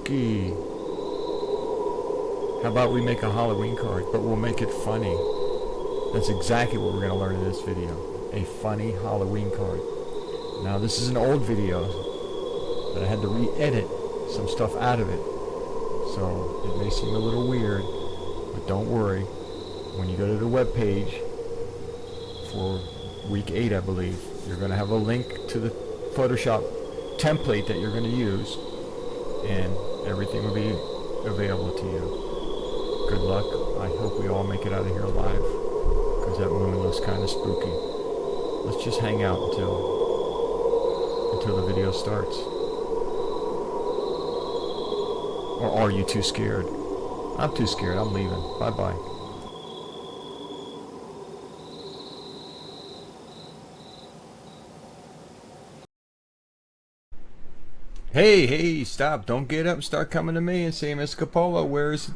spooky. How about we make a Halloween card, but we'll make it funny. That's exactly what we're going to learn in this video. A funny Halloween card. Now this is an old video, but I had to re-edit some stuff out of it. So it may seem a little weird, but don't worry. When you go to the web page for week 8, I believe, you're going to have a link to the Photoshop template that you're going to use, and everything will be available to you. Good luck. I hope we all make it out of here alive, because that moon looks kind of spooky. Let's just hang out until the video starts. Or are you too scared? I'm too scared. I'm leaving. Bye-bye. Hey, stop. Don't get up and start coming to me and saying, Miss Capola, where's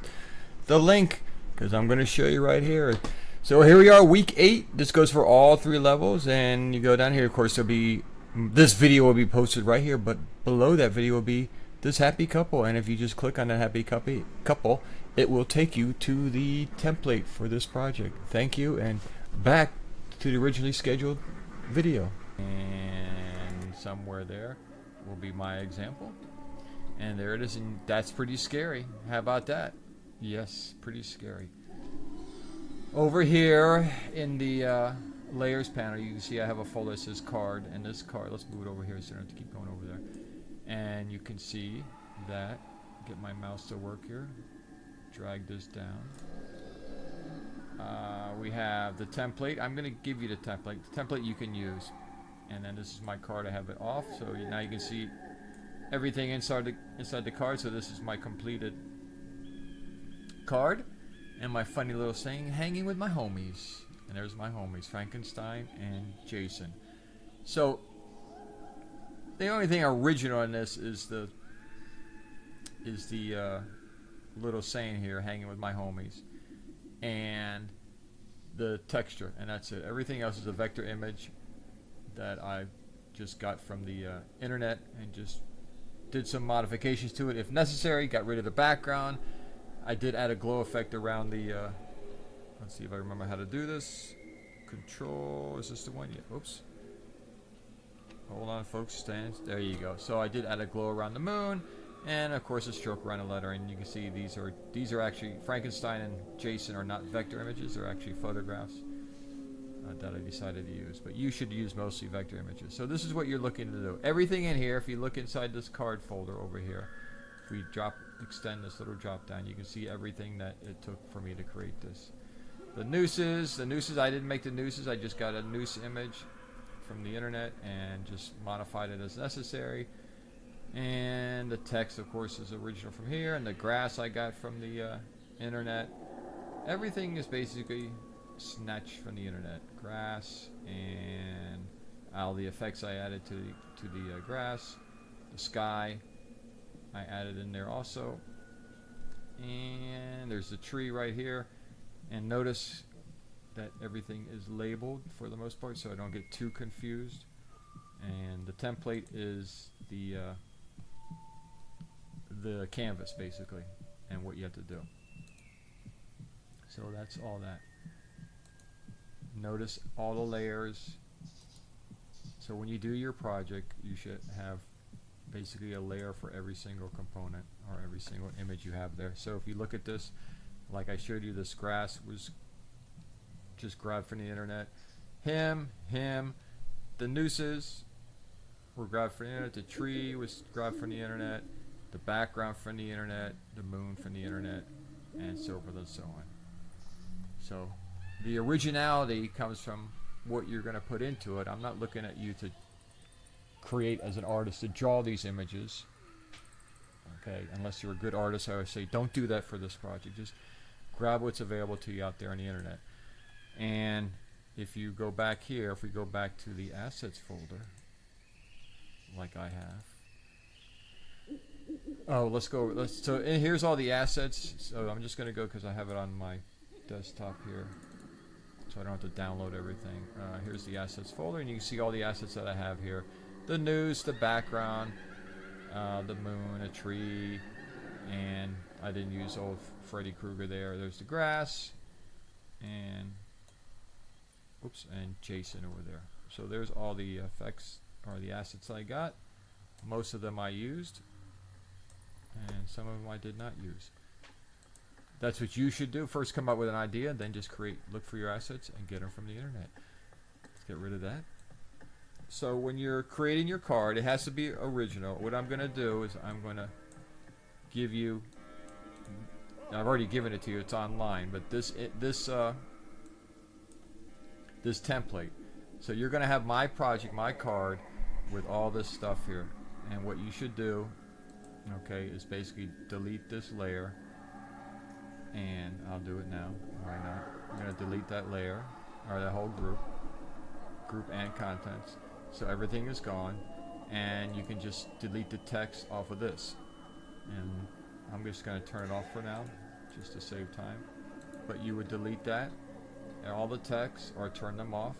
the link? Because I'm going to show you right here. So here we are, week 8. This goes for all 3 levels. And you go down here, of course, this video will be posted right here. But below that video will be this happy couple. And if you just click on that happy couple, it will take you to the template for this project. Thank you. And back to the originally scheduled video. And somewhere there will be my example, and there it is, and that's pretty scary. How about that? Yes, pretty scary. Over here in the layers panel, you can see I have a folder that says card, and this card, let's move it over here so I don't have to keep going over there. And you can see that, get my mouse to work here, drag this down. We have the template. I'm going to give you the template. The template you can use. And then this is my card. I have it off, so now you can see everything inside the card. So this is my completed card, and my funny little saying, hanging with my homies. And there's my homies, Frankenstein and Jason. So the only thing original in this is the little saying here, hanging with my homies, and the texture, and that's it. Everything else is a vector image that I just got from the internet, and just did some modifications to it if necessary. Got rid of the background. I did add a glow effect around the let's see if I remember how to do this. Control, is this the one? Yeah, oops. Hold on folks, stand. There you go. So I did add a glow around the moon, and of course a stroke around the letter, and you can see these are actually, Frankenstein and Jason are not vector images, they're actually photographs that I decided to use, but you should use mostly vector images. So this is what you're looking to do. Everything in here, if you look inside this card folder over here, if we extend this little drop down, you can see everything that it took for me to create this. The nooses, I didn't make the nooses, I just got a noose image from the internet and just modified it as necessary. And the text, of course, is original from here, and the grass I got from the internet. Everything is basically snatched from the internet. Grass, and all the effects I added to the grass. The sky I added in there also, and there's the tree right here. And notice that everything is labeled for the most part, so I don't get too confused. And the template is the canvas basically, and what you have to do. So that's all that. Notice all the layers. So when you do your project, you should have basically a layer for every single component or every single image you have there. So if you look at this, like I showed you, this grass was just grabbed from the internet. Him, the nooses were grabbed from the internet. The tree was grabbed from the internet. The background from the internet. The moon from the internet, and so forth and so on. So the originality comes from what you're going to put into it. I'm not looking at you to create as an artist to draw these images. Okay, unless you're a good artist, I would say don't do that for this project. Just grab what's available to you out there on the internet. And if you go back here, if we go back to the assets folder, like I have. Oh, let's go. So and here's all the assets. So I'm just going to go because I have it on my desktop here, so I don't have to download everything. Here's the assets folder, and you can see all the assets that I have here. The news, the background, the moon, a tree, and I didn't use old Freddy Krueger there. There's the grass, and oops, and Jason over there. So there's all the effects or the assets I got. Most of them I used, and some of them I did not use. That's what you should do. First come up with an idea, then just look for your assets and get them from the internet. Let's get rid of that. So when you're creating your card, it has to be original. What I'm going to do is I'm going to give you, I've already given it to you, it's online, but this template. So you're going to have my project, my card, with all this stuff here. And what you should do, okay, is basically delete this layer. And I'll do it now. Why not? I'm going to delete that layer, or that whole group and contents. So everything is gone. And you can just delete the text off of this. And I'm just going to turn it off for now, just to save time. But you would delete that, and all the text, or turn them off.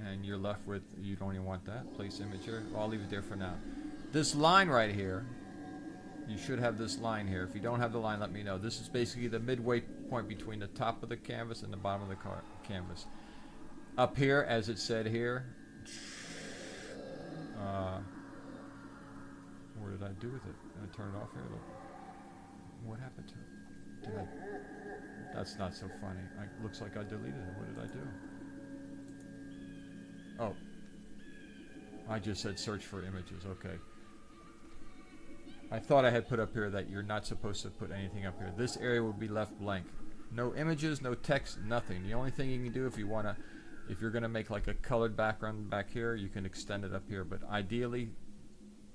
And you're left with, you don't even want that. Place image here. I'll leave it there for now. This line right here, you should have this line here. If you don't have the line, let me know. This is basically the midway point between the top of the canvas and the bottom of the canvas. Up here, as it said here, what did I do with it? Did I turn it off here? Look. What happened to it? That's not so funny. Looks like I deleted it. What did I do? Oh, I just said search for images. Okay. I thought I had put up here that you're not supposed to put anything up here. This area will be left blank. No images, no text, nothing. The only thing you can do if you're gonna make like a colored background back here, you can extend it up here. But ideally,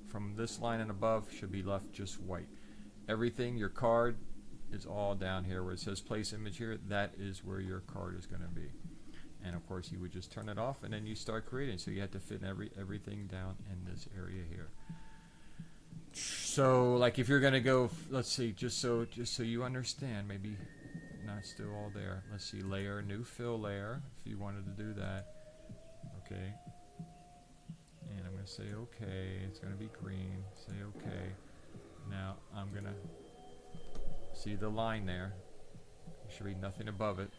from this line and above, should be left just white. Everything, your card, is all down here where it says place image here. That is where your card is gonna be. And of course, you would just turn it off, and then you start creating. So you have to fit everything down in this area here. So, like, if you're gonna go, let's see, just so you understand, maybe not still all there. Let's see, layer, new fill layer, if you wanted to do that. Okay. And I'm gonna say okay. It's gonna be green. Say okay. Now I'm gonna see the line there. There should be nothing above it.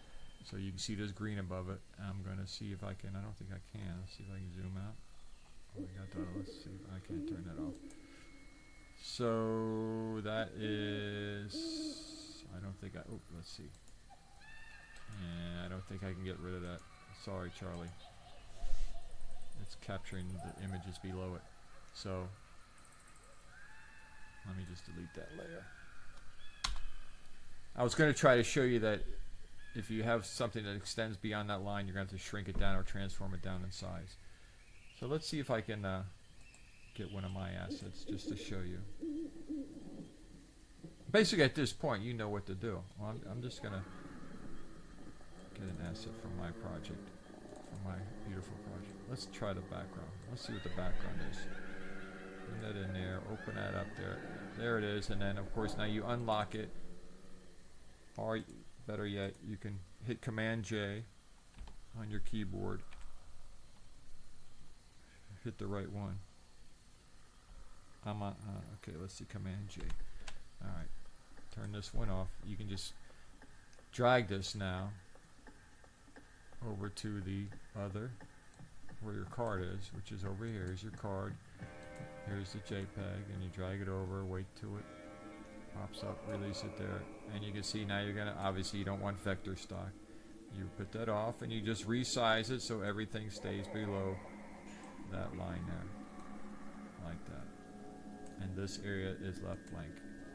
So you can see there's green above it. I'm going to see if I can. I don't think I can. Let's see if I can zoom out. Oh, I got that. Let's see. I can't turn that off. So that is. I don't think I. Oh, let's see. And I don't think I can get rid of that. Sorry, Charlie. It's capturing the images below it. So let me just delete that layer. I was going to try to show you that if you have something that extends beyond that line, you're going to have to shrink it down or transform it down in size. So let's see if I can get one of my assets just to show you. Basically, at this point, you know what to do. Well, I'm just going to get an asset from my project, from my beautiful project. Let's try the background. Let's see what the background is. Put that in there. Open that up there. There it is. And then, of course, now you unlock it. Or better yet, you can hit Command J on your keyboard. Hit the right one. I'm on. Okay, let's see, Command J. All right, turn this one off. You can just drag this now over to the other, where your card is, which is over here. Here's your card. Here's the JPEG, and you drag it over. Wait till it pops up, release it there, and you can see now you're gonna, obviously you don't want vector stock. You put that off and you just resize it so everything stays below that line there, like that. And this area is left blank.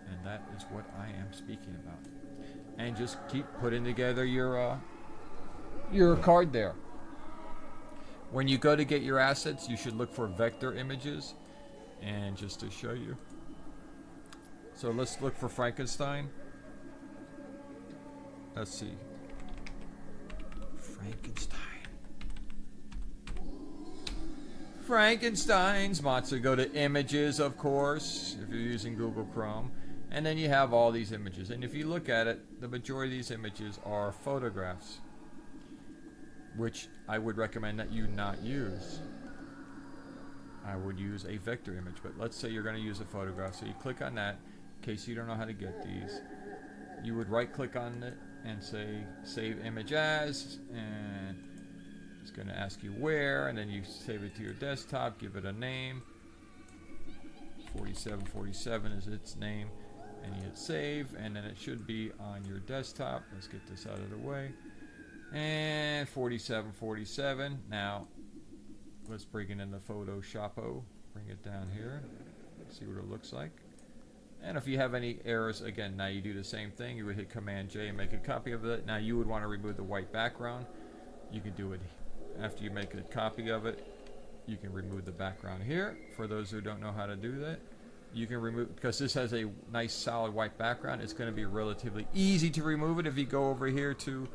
And that is what I am speaking about. And just keep putting together your card there. When you go to get your assets, you should look for vector images. And just to show you, so let's look for Frankenstein. Let's see. Frankenstein's monster. Go to images, of course, if you're using Google Chrome. And then you have all these images. And if you look at it, the majority of these images are photographs, which I would recommend that you not use. I would use a vector image. But let's say you're going to use a photograph. So you click on that. case you don't know how to get these, you would right click on it and say save image as, and it's going to ask you where, and then you save it to your desktop, give it a name. 4747 is its name, and you hit save, and then it should be on your desktop. Let's get this out of the way. And 4747. Now let's bring it into Photoshopo. Bring it down here. See what it looks like. And if you have any errors, again, now you do the same thing. You would hit Command J and make a copy of it. Now you would want to remove the white background. You can do it after you make a copy of it. You can remove the background here. For those who don't know how to do that, you can remove, because this has a nice solid white background, it's going to be relatively easy to remove it. If you go over here to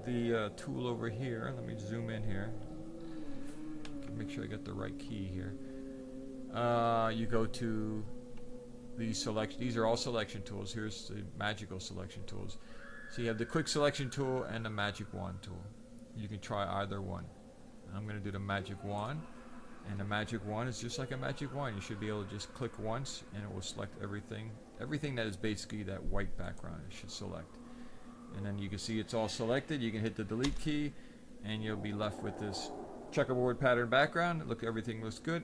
the tool over here, let me zoom in here, make sure I get the right key here. You go to these selection, these are all selection tools. Here's the magical selection tools. So you have the quick selection tool and the magic wand tool. You can try either one. I'm going to do the magic wand, and the magic wand is just like a magic wand. You should be able to just click once and it will select everything that is basically that white background. It should select, and then you can see it's all selected. You can hit the delete key and you'll be left with this checkerboard pattern background. Look, everything looks good,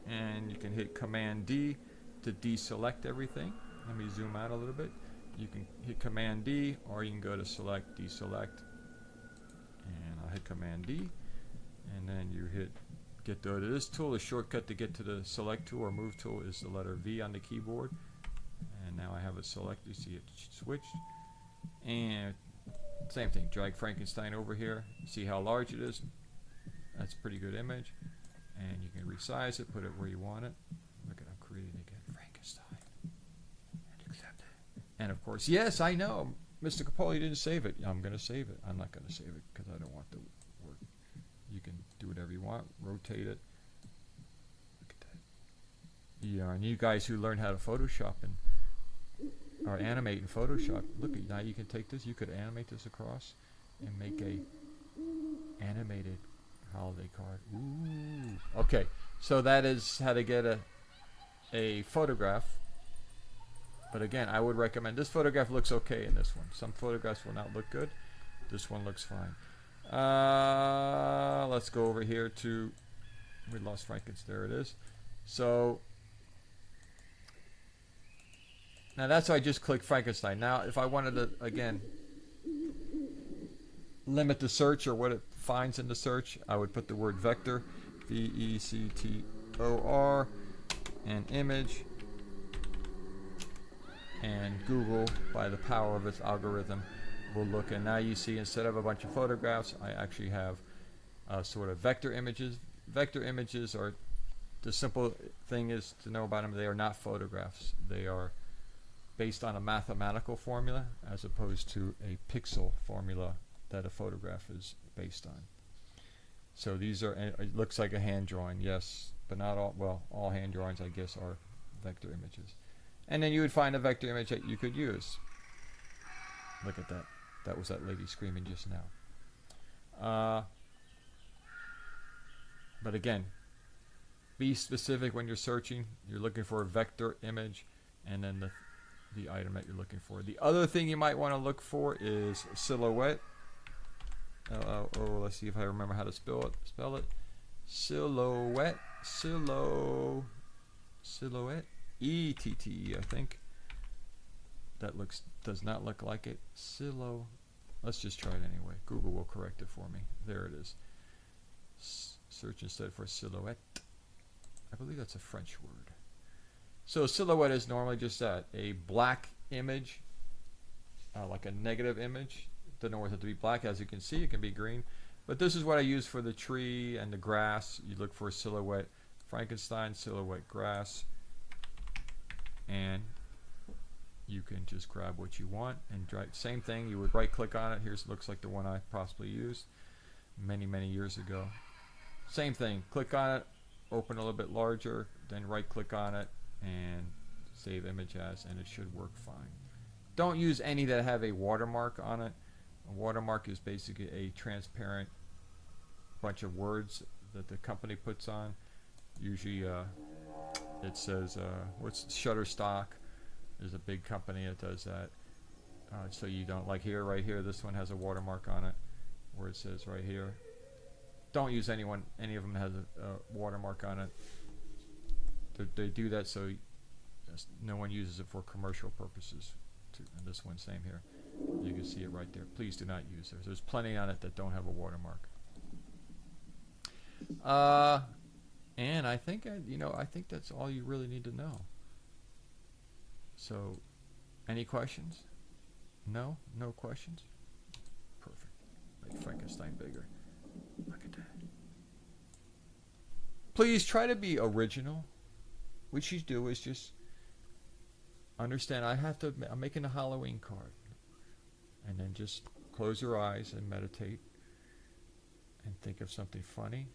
and you can hit Command D to deselect everything. Let me zoom out a little bit. You can hit Command D, or you can go to select, deselect, and I'll hit Command D. And then you get to this tool. The shortcut to get to the select tool or move tool is the letter V on the keyboard. And now I have it selected. You see it switched. And same thing. Drag Frankenstein over here. See how large it is? That's a pretty good image. And you can resize it, put it where you want it. Look at, I'm creating again Frankenstein. And accept it. And of course, yes, I know, Mr. Capoli didn't save it. I'm going to save it. I'm not going to save it because I don't want the work. You can do whatever you want, rotate it. Look at that. Yeah, and you guys who learn how to Photoshop and or animate in Photoshop, look at now you can take this, you could animate this across and make a animated holiday card. Ooh. Okay, so that is how to get a photograph. But again, I would recommend, this photograph looks okay in this one. Some photographs will not look good. This one looks fine. Let's go over here to, we lost Frankenstein, there it is. So now that's why I just clicked Frankenstein. Now if I wanted to, again, limit the search or what it finds in the search, I would put the word vector, V-E-C-T-O-R, and image, and Google, by the power of its algorithm, will look, and now you see instead of a bunch of photographs, I actually have sort of vector images. Vector images are, the simple thing is to know about them, they are not photographs. They are based on a mathematical formula as opposed to a pixel formula that a photograph is based on. So these are, it looks like a hand drawing, yes, but not all, well, all hand drawings I guess are vector images. And then you would find a vector image that you could use. Look at that. That was that lady screaming just now. But again, be specific when you're searching. You're looking for a vector image and then the item that you're looking for. The other thing you might want to look for is silhouette. Let's see if I remember how to spell it. Silhouette. Silhouette. E-T-T-E, I think. That does not look like it. Let's just try it anyway. Google will correct it for me. There it is. Search instead for silhouette. I believe that's a French word. So silhouette is normally just that, a black image, like a negative image. Doesn't always have to be black, as you can see. It can be green. But this is what I use for the tree and the grass. You look for a silhouette Frankenstein, silhouette grass, and you can just grab what you want and drag. Same thing, you would right click on it. Here's, looks like the one I possibly used many years ago. Same thing, click on it, open a little bit larger, then right click on it and save image as, and it should work fine. Don't use any that have a watermark on it. A watermark is basically a transparent bunch of words that the company puts on. Usually it says, what's Shutterstock? There's a big company that does that. So you don't, like here, right here, this one has a watermark on it, where it says right here. Don't use any of them has a watermark on it. They do that so no one uses it for commercial purposes. And this one, same here. You can see it right there. Please do not use it. There's plenty on it that don't have a watermark. And I think I think that's all you really need to know. So, any questions? No questions. Perfect. Make Frankenstein bigger. Look at that. Please try to be original. What you do is just understand. I'm making a Halloween card, and then just close your eyes and meditate, and think of something funny.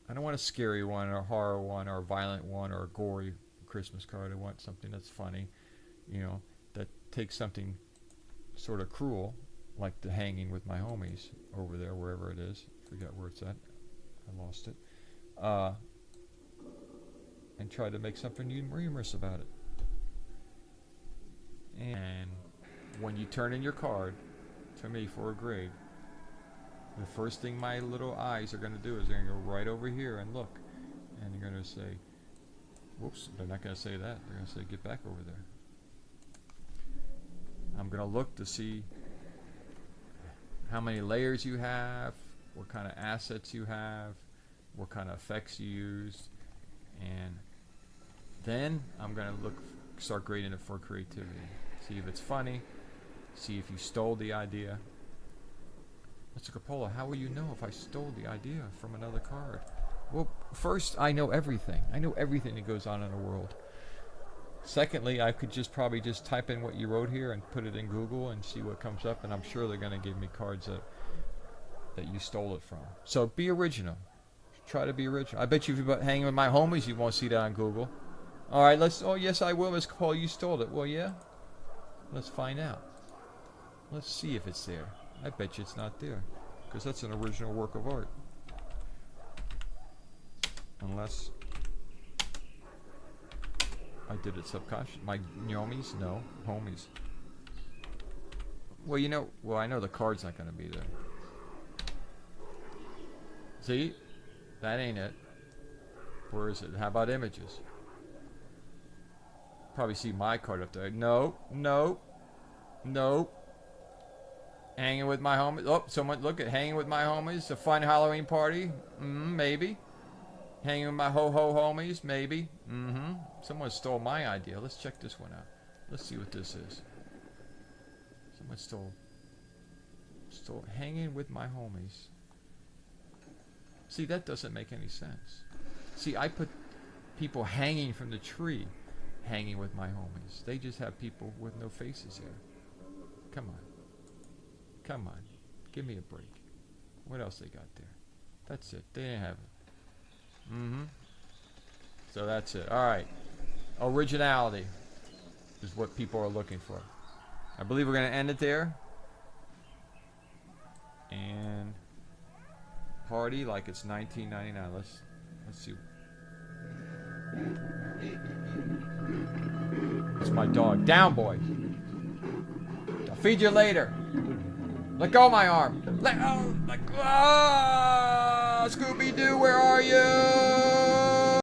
I don't want a scary one, or a horror one, or a violent one, or a gory Christmas card. I want something that's funny, that takes something sort of cruel, like the hanging with my homies over there, wherever it is. Forget where it's at. I lost it. And try to make something humorous about it. And when you turn in your card to me for a grade, the first thing my little eyes are going to do is they're going to go right over here and look. And they're going to say, whoops, they're not going to say that. They're going to say, get back over there. I'm going to look to see how many layers you have, what kind of assets you have, what kind of effects you used, and then I'm going to start grading it for creativity. See if it's funny, see if you stole the idea. Mr. Coppola, how will you know if I stole the idea from another card? Well, first, I know everything. I know everything that goes on in the world. Secondly, I could probably just type in what you wrote here and put it in Google and see what comes up, and I'm sure they're going to give me cards that you stole it from. So be original. Try to be original. I bet you if you're hanging with my homies, you won't see that on Google. All right, oh, yes, I will, Ms. Coppola, you stole it. Well, yeah? Let's find out. Let's see if it's there. I bet you it's not there, because that's an original work of art. Unless I did it subconscious. My homies? No. Homies. Well, I know the card's not going to be there. See? That ain't it. Where is it? How about images? Probably see my card up there. No. Hanging with my homies. Oh, someone, look at hanging with my homies. A fun Halloween party. Maybe. Hanging with my ho-ho homies. Maybe. Someone stole my idea. Let's check this one out. Let's see what this is. Someone stole hanging with my homies. See, that doesn't make any sense. See, I put people hanging from the tree, hanging with my homies. They just have people with no faces here. Come on. Give me a break. What else they got there? That's it. They didn't have it. So that's it. All right. Originality is what people are looking for. I believe we're going to end it there. And party like it's 1999. Let's see. It's my dog. Down, boy. I'll feed you later. Let go of my arm. Scooby-Doo, where are you?